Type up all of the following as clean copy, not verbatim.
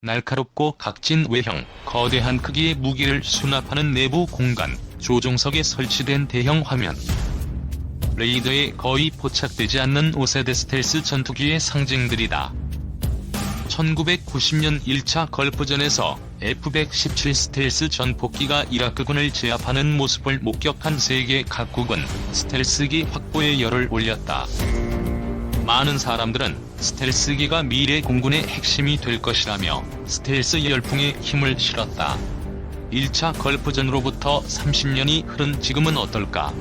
날카롭고 각진 외형, 거대한 크기의 무기를 수납하는 내부 공간, 조종석에 설치된 대형 화면. 레이더에 거의 포착되지 않는 5세대 스텔스 전투기의 상징들이다. 1990년 1차 걸프전에서 F-117 스텔스 전폭기가 이라크군을 제압하는 모습을 목격한 세계 각국은 스텔스기 확보에 열을 올렸다. 많은 사람들은 스텔스기가 미래 공군의 핵심이 될 것이라며 스텔스 열풍에 힘을 실었다. 1차 걸프전으로부터 30년이 흐른 지금은 어떨까?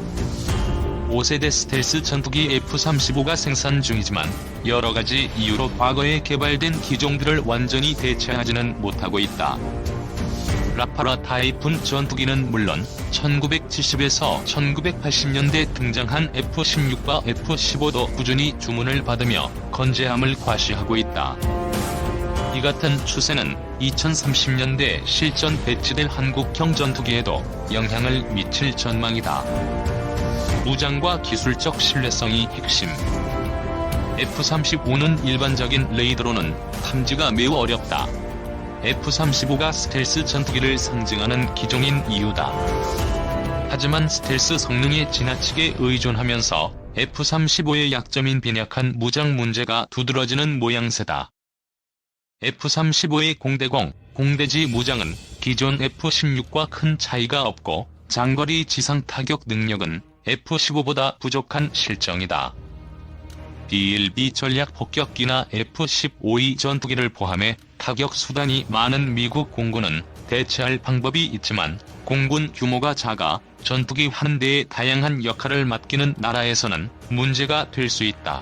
5세대 스텔스 전투기 F-35가 생산 중이지만 여러가지 이유로 과거에 개발된 기종들을 완전히 대체하지는 못하고 있다. 라파라 타이푼 전투기는 물론 1970에서 1980년대 등장한 F-16과 F-15도 꾸준히 주문을 받으며 건재함을 과시하고 있다. 이 같은 추세는 2030년대 실전 배치될 한국형 전투기에도 영향을 미칠 전망이다. 무장과 기술적 신뢰성이 핵심. F-35는 일반적인 레이더로는 탐지가 매우 어렵다. F-35가 스텔스 전투기를 상징하는 기종인 이유다. 하지만 스텔스 성능에 지나치게 의존하면서 F-35의 약점인 빈약한 무장 문제가 두드러지는 모양새다. F-35의 공대공, 공대지 무장은 기존 F-16과 큰 차이가 없고 장거리 지상 타격 능력은 F-15보다 부족한 실정이다. DLB 전략 폭격기나 F-15E 전투기를 포함해 타격 수단이 많은 미국 공군은 대체할 방법이 있지만 공군 규모가 작아 전투기 한 대에 다양한 역할을 맡기는 나라에서는 문제가 될 수 있다.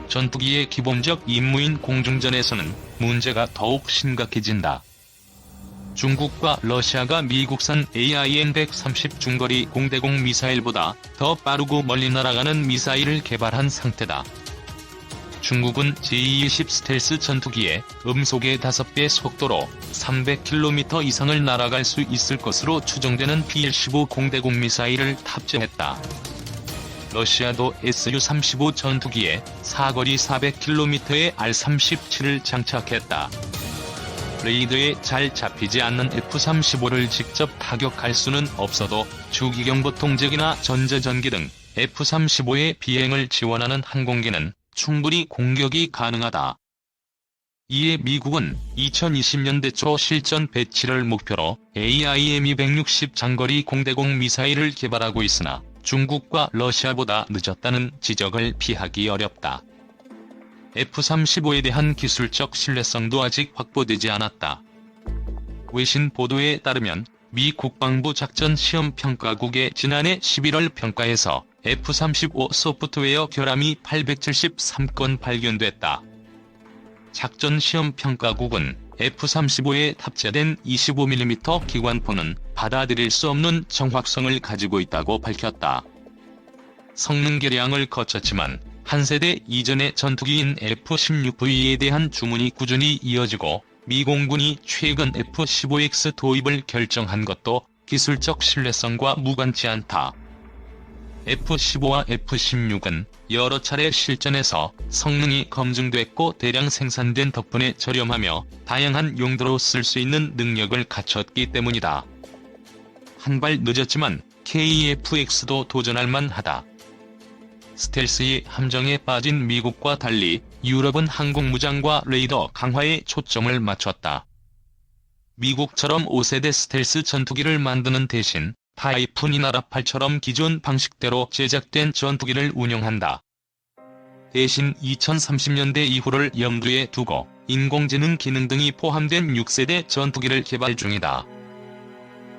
전투기의 기본적 임무인 공중전에서는 문제가 더욱 심각해진다. 중국과 러시아가 미국산 AIM-130 중거리 공대공 미사일보다 더 빠르고 멀리 날아가는 미사일을 개발한 상태다. 중국은 제-20 스텔스 전투기에 음속의 5배 속도로 300km 이상을 날아갈 수 있을 것으로 추정되는 PL-15 공대공 미사일을 탑재했다. 러시아도 Su-35 전투기에 사거리 400km의 R-37을 장착했다. 레이더에 잘 잡히지 않는 F-35를 직접 타격할 수는 없어도 주기경 보통제기나 전자전기 등 F-35의 비행을 지원하는 항공기는 충분히 공격이 가능하다. 이에 미국은 2020년대 초 실전 배치를 목표로 AIM-260 장거리 공대공 미사일을 개발하고 있으나 중국과 러시아보다 늦었다는 지적을 피하기 어렵다. F-35에 대한 기술적 신뢰성도 아직 확보되지 않았다. 외신 보도에 따르면 미 국방부 작전시험평가국의 지난해 11월 평가에서 F-35 소프트웨어 결함이 873건 발견됐다. 작전시험평가국은 F-35에 탑재된 25mm 기관포는 받아들일 수 없는 정확성을 가지고 있다고 밝혔다. 성능 개량을 거쳤지만 한 세대 이전의 전투기인 F-16V에 대한 주문이 꾸준히 이어지고 미 공군이 최근 F-15X 도입을 결정한 것도 기술적 신뢰성과 무관치 않다. F-15와 F-16은 여러 차례 실전에서 성능이 검증됐고 대량 생산된 덕분에 저렴하며 다양한 용도로 쓸 수 있는 능력을 갖췄기 때문이다. 한 발 늦었지만 KF-X도 도전할 만하다. 스텔스의 함정에 빠진 미국과 달리 유럽은 항공무장과 레이더 강화에 초점을 맞췄다. 미국처럼 5세대 스텔스 전투기를 만드는 대신 타이푼이나 라팔처럼 기존 방식대로 제작된 전투기를 운용한다. 대신 2030년대 이후를 염두에 두고 인공지능 기능 등이 포함된 6세대 전투기를 개발 중이다.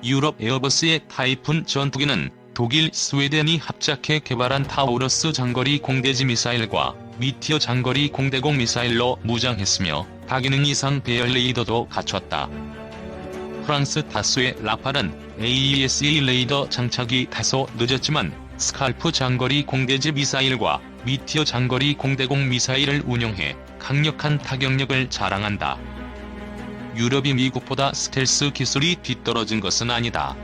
유럽 에어버스의 타이푼 전투기는 독일, 스웨덴이 합작해 개발한 타우러스 장거리 공대지 미사일과 미티어 장거리 공대공 미사일로 무장했으며 다기능 이상 배열 레이더도 갖췄다. 프랑스 다소의 라팔은 AESA 레이더 장착이 다소 늦었지만 스칼프 장거리 공대지 미사일과 미티어 장거리 공대공 미사일을 운용해 강력한 타격력을 자랑한다. 유럽이 미국보다 스텔스 기술이 뒤떨어진 것은 아니다.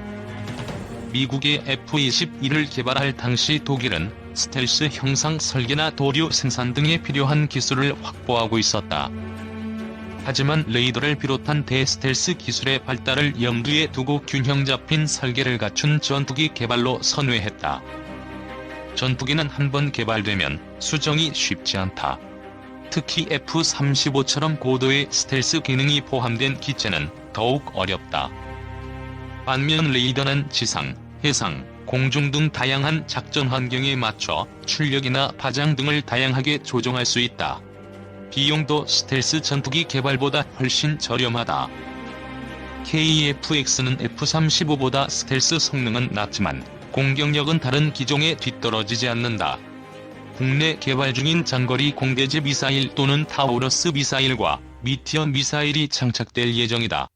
미국의 F-22를 개발할 당시 독일은 스텔스 형상 설계나 도료 생산 등에 필요한 기술을 확보하고 있었다. 하지만 레이더를 비롯한 대스텔스 기술의 발달을 염두에 두고 균형 잡힌 설계를 갖춘 전투기 개발로 선회했다. 전투기는 한번 개발되면 수정이 쉽지 않다. 특히 F-35처럼 고도의 스텔스 기능이 포함된 기체는 더욱 어렵다. 반면 레이더는 지상, 해상, 공중 등 다양한 작전 환경에 맞춰 출력이나 파장 등을 다양하게 조정할 수 있다. 비용도 스텔스 전투기 개발보다 훨씬 저렴하다. KF-X는 F-35보다 스텔스 성능은 낮지만 공격력은 다른 기종에 뒤떨어지지 않는다. 국내 개발 중인 장거리 공대지 미사일 또는 타우러스 미사일과 미티어 미사일이 장착될 예정이다.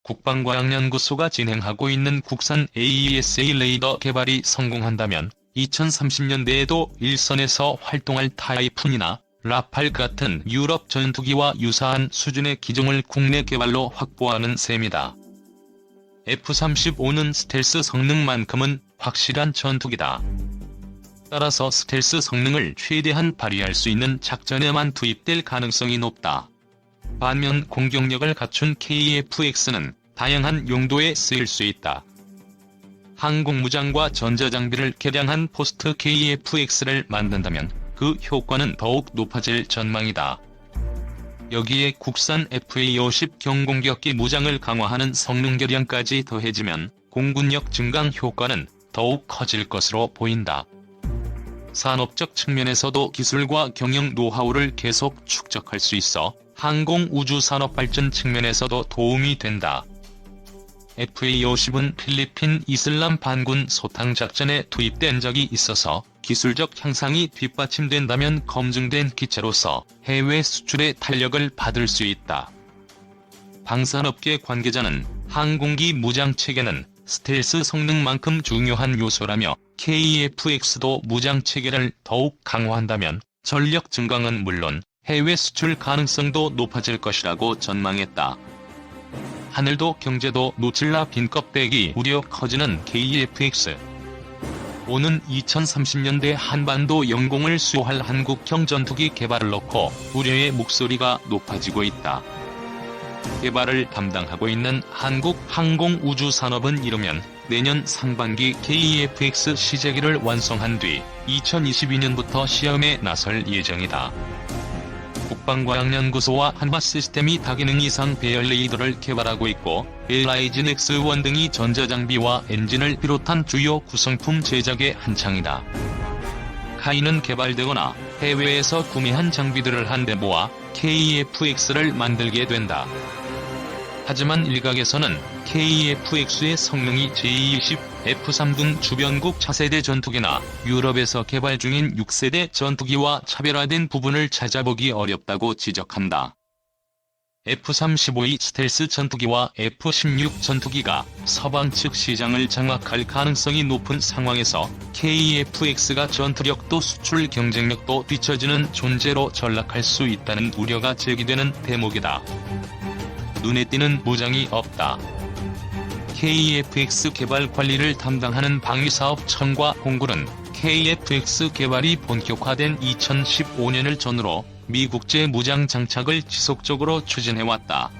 국방과학연구소가 진행하고 있는 국산 AESA 레이더 개발이 성공한다면 2030년대에도 일선에서 활동할 타이푼이나 라팔 같은 유럽 전투기와 유사한 수준의 기종을 국내 개발로 확보하는 셈이다. F-35는 스텔스 성능만큼은 확실한 전투기다. 따라서 스텔스 성능을 최대한 발휘할 수 있는 작전에만 투입될 가능성이 높다. 반면 공격력을 갖춘 KF-X는 다양한 용도에 쓰일 수 있다. 항공무장과 전자장비를 개량한 포스트 KF-X를 만든다면 그 효과는 더욱 높아질 전망이다. 여기에 국산 FA-50 경공격기 무장을 강화하는 성능 개량까지 더해지면 공군력 증강 효과는 더욱 커질 것으로 보인다. 산업적 측면에서도 기술과 경영 노하우를 계속 축적할 수 있어 항공우주산업 발전 측면에서도 도움이 된다. FA-50은 필리핀 이슬람 반군 소탕 작전에 투입된 적이 있어서 기술적 향상이 뒷받침된다면 검증된 기체로서 해외 수출의 탄력을 받을 수 있다. 방산업계 관계자는 항공기 무장체계는 스텔스 성능만큼 중요한 요소라며 KF-X도 무장체계를 더욱 강화한다면 전력 증강은 물론 해외 수출 가능성도 높아질 것이라고 전망했다. 하늘도 경제도 놓칠라 빈 껍데기 우려 커지는 KF-X. 오는 2030년대 한반도 영공을 수호할 한국형 전투기 개발을 놓고 우려의 목소리가 높아지고 있다. 개발을 담당하고 있는 한국항공우주산업은 이르면 내년 상반기 KF-X 시제기를 완성한 뒤 2022년부터 시험에 나설 예정이다. 국방과학연구소와 한화시스템이 다기능 이상 배열 레이더를 개발하고 있고 LIG X1 등이 전자장비와 엔진을 비롯한 주요 구성품 제작에 한창이다. 카이는 개발되거나 해외에서 구매한 장비들을 한데 모아 KF-X를 만들게 된다. 하지만 일각에서는 KF-X의 성능이 J-20, F-3 등 주변국 차세대 전투기나 유럽에서 개발 중인 6세대 전투기와 차별화된 부분을 찾아보기 어렵다고 지적한다. F-35의 스텔스 전투기와 F-16 전투기가 서방 측 시장을 장악할 가능성이 높은 상황에서 KF-X가 전투력도 수출 경쟁력도 뒤처지는 존재로 전락할 수 있다는 우려가 제기되는 대목이다. 눈에 띄는 무장이 없다. KF-X 개발 관리를 담당하는 방위사업청과 공군은 KF-X 개발이 본격화된 2015년을 전후로 미국제 무장 장착을 지속적으로 추진해왔다.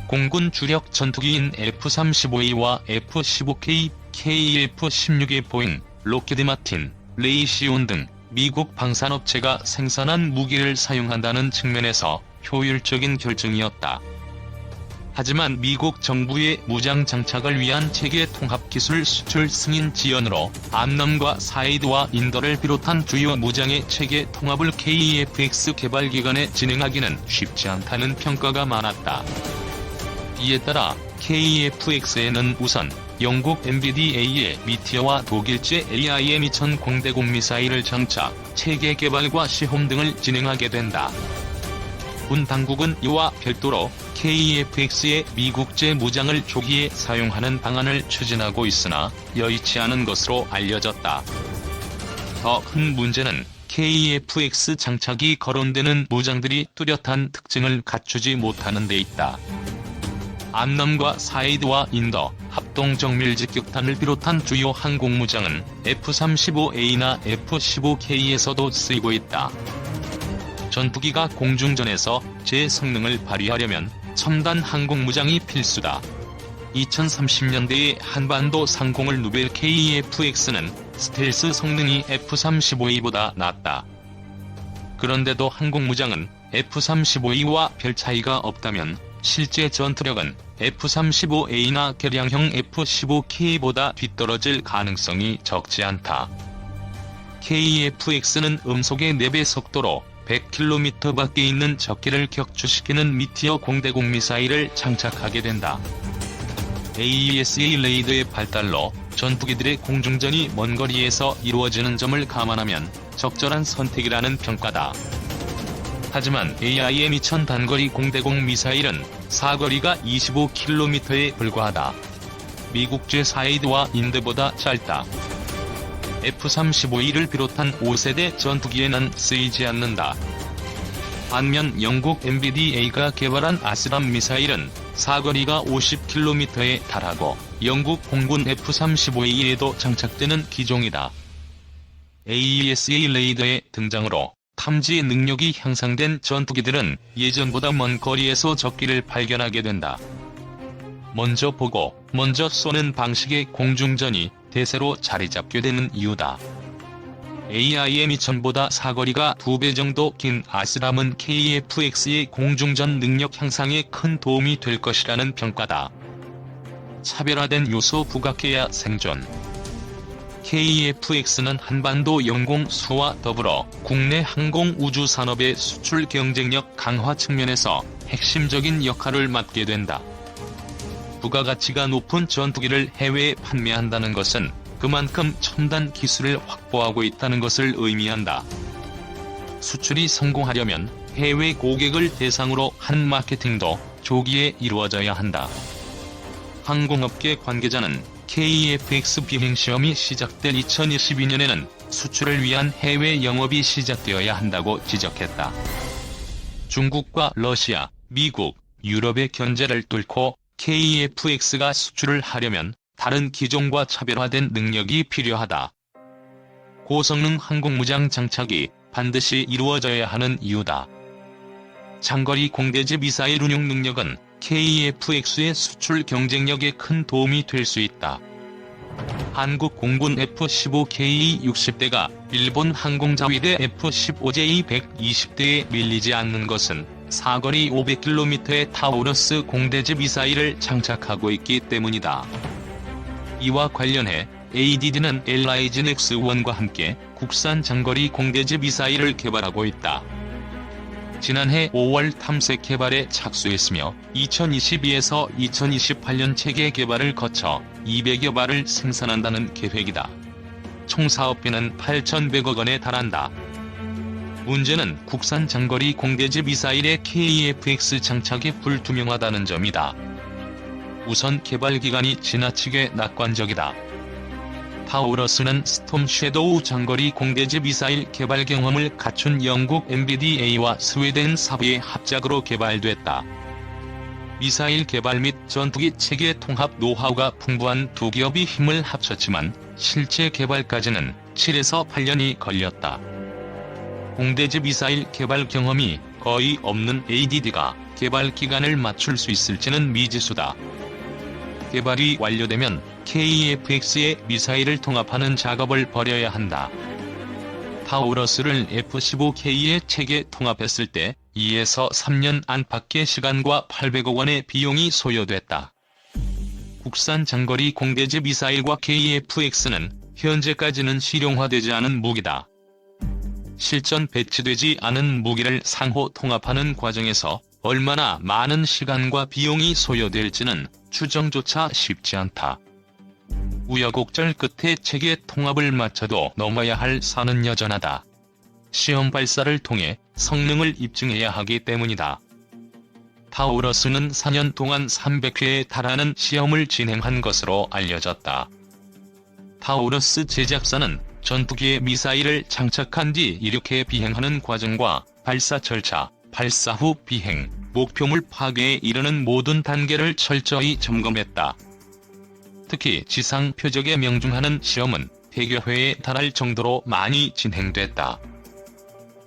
공군 주력 전투기인 F-35A와 F-15K, KF-16의 보잉, 록히드 마틴, 레이시온 등 미국 방산업체가 생산한 무기를 사용한다는 측면에서 효율적인 결정이었다. 하지만 미국 정부의 무장 장착을 위한 체계 통합 기술 수출 승인 지연으로 암남과 사이드와 인더를 비롯한 주요 무장의 체계 통합을 KF-X 개발 기간에 진행하기는 쉽지 않다는 평가가 많았다. 이에 따라 KF-X에는 우선 영국 MBDA의 미티어와 독일제 AIM-2000 공대공 미사일을 장착, 체계 개발과 시험 등을 진행하게 된다. 군 당국은 이와 별도로 KF-X의 미국제 무장을 조기에 사용하는 방안을 추진하고 있으나 여의치 않은 것으로 알려졌다. 더 큰 문제는 KF-X 장착이 거론되는 무장들이 뚜렷한 특징을 갖추지 못하는 데 있다. 암남과 사이드와 인더, 합동정밀 직격탄을 비롯한 주요 항공무장은 F-35A나 F-15K에서도 쓰이고 있다. 전투기가 공중전에서 제 성능을 발휘하려면 첨단 항공무장이 필수다. 2030년대의 한반도 상공을 누빌 KF-X는 스텔스 성능이 F-35A보다 낮다. 그런데도 항공무장은 F-35A와 별 차이가 없다면 실제 전투력은 F-35A나 개량형 F-15K보다 뒤떨어질 가능성이 적지 않다. KF-X는 음속의 4배 속도로 100km 밖에 있는 적기를 격추시키는 미티어 공대공 미사일을 장착하게 된다. AESA 레이더의 발달로 전투기들의 공중전이 먼 거리에서 이루어지는 점을 감안하면 적절한 선택이라는 평가다. 하지만 AIM-2000 단거리 공대공 미사일은 사거리가 25km에 불과하다. 미국 제4에이드와 인드보다 짧다. F-35E를 비롯한 5세대 전투기에는 쓰이지 않는다. 반면 영국 MBDA가 개발한 아스람 미사일은 사거리가 50km에 달하고 영국 공군 F-35E에도 장착되는 기종이다. AESA 레이더의 등장으로 탐지 능력이 향상된 전투기들은 예전보다 먼 거리에서 적기를 발견하게 된다. 먼저 보고 먼저 쏘는 방식의 공중전이 대세로 자리잡게 되는 이유다. AIM-2000보다 사거리가 2배 정도 긴 아스람은 KF-X의 공중전 능력 향상에 큰 도움이 될 것이라는 평가다. 차별화된 요소 부각해야 생존. KF-X는 한반도 영공 수와 더불어 국내 항공 우주 산업의 수출 경쟁력 강화 측면에서 핵심적인 역할을 맡게 된다. 부가가치가 높은 전투기를 해외에 판매한다는 것은 그만큼 첨단 기술을 확보하고 있다는 것을 의미한다. 수출이 성공하려면 해외 고객을 대상으로 한 마케팅도 조기에 이루어져야 한다. 항공업계 관계자는 KF-X 비행시험이 시작될 2022년에는 수출을 위한 해외 영업이 시작되어야 한다고 지적했다. 중국과 러시아, 미국, 유럽의 견제를 뚫고 KF-X가 수출을 하려면 다른 기종과 차별화된 능력이 필요하다. 고성능 항공무장 장착이 반드시 이루어져야 하는 이유다. 장거리 공대지 미사일 운용 능력은 KF-X의 수출 경쟁력에 큰 도움이 될 수 있다. 한국 공군 F-15K 60대가 일본 항공자위대 F-15J 120대에 밀리지 않는 것은 사거리 500km의 타우러스 공대지 미사일을 장착하고 있기 때문이다. 이와 관련해 ADD는 LIG X-1과 함께 국산 장거리 공대지 미사일을 개발하고 있다. 지난해 5월 탐색 개발에 착수했으며 2022에서 2028년 체계 개발을 거쳐 200여 발을 생산한다는 계획이다. 총 사업비는 8,100억 원에 달한다. 문제는 국산 장거리 공대지 미사일의 KF-X 장착이 불투명하다는 점이다. 우선 개발 기간이 지나치게 낙관적이다. 타우러스는 스톰 섀도우 장거리 공대지 미사일 개발 경험을 갖춘 영국 MBDA와 스웨덴 사부의 합작으로 개발됐다. 미사일 개발 및 전투기 체계 통합 노하우가 풍부한 두 기업이 힘을 합쳤지만 실제 개발까지는 7에서 8년이 걸렸다. 공대지 미사일 개발 경험이 거의 없는 ADD가 개발 기간을 맞출 수 있을지는 미지수다. 개발이 완료되면 KF-X에 미사일을 통합하는 작업을 벌여야 한다. 타우러스를 F-15K에 체계 통합했을 때 2에서 3년 안팎의 시간과 800억 원의 비용이 소요됐다. 국산 장거리 공대지 미사일과 KF-X는 현재까지는 실용화되지 않은 무기다. 실전 배치되지 않은 무기를 상호 통합하는 과정에서 얼마나 많은 시간과 비용이 소요될지는 추정조차 쉽지 않다. 우여곡절 끝에 체계 통합을 마쳐도 넘어야 할 산은 여전하다. 시험 발사를 통해 성능을 입증해야 하기 때문이다. 타우러스는 4년 동안 300회에 달하는 시험을 진행한 것으로 알려졌다. 타우러스 제작사는 전투기에 미사일을 장착한 뒤 이륙해 비행하는 과정과 발사 절차, 발사 후 비행, 목표물 파괴에 이르는 모든 단계를 철저히 점검했다. 특히 지상 표적에 명중하는 시험은 100여 회에 달할 정도로 많이 진행됐다.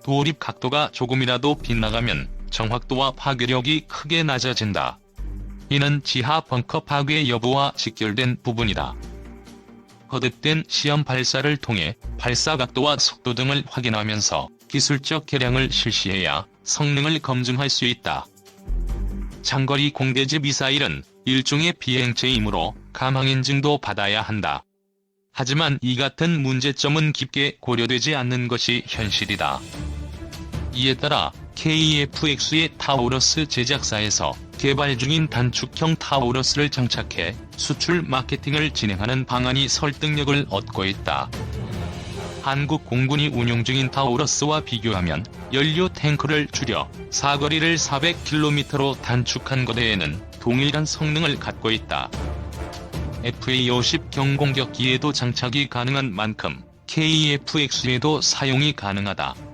도립 각도가 조금이라도 빗나가면 정확도와 파괴력이 크게 낮아진다. 이는 지하 벙커 파괴 여부와 직결된 부분이다. 거듭된 시험 발사를 통해 발사 각도와 속도 등을 확인하면서 기술적 개량을 실시해야 성능을 검증할 수 있다. 장거리 공대지 미사일은 일종의 비행체이므로 감항 인증도 받아야 한다. 하지만 이 같은 문제점은 깊게 고려되지 않는 것이 현실이다. 이에 따라 KF-X의 타우러스 제작사에서 개발 중인 단축형 타우러스를 장착해 수출 마케팅을 진행하는 방안이 설득력을 얻고 있다. 한국 공군이 운용 중인 타우러스와 비교하면 연료 탱크를 줄여 사거리를 400km로 단축한 것에는 동일한 성능을 갖고 있다. FA-50 경공격기에도 장착이 가능한 만큼 KF-X에도 사용이 가능하다.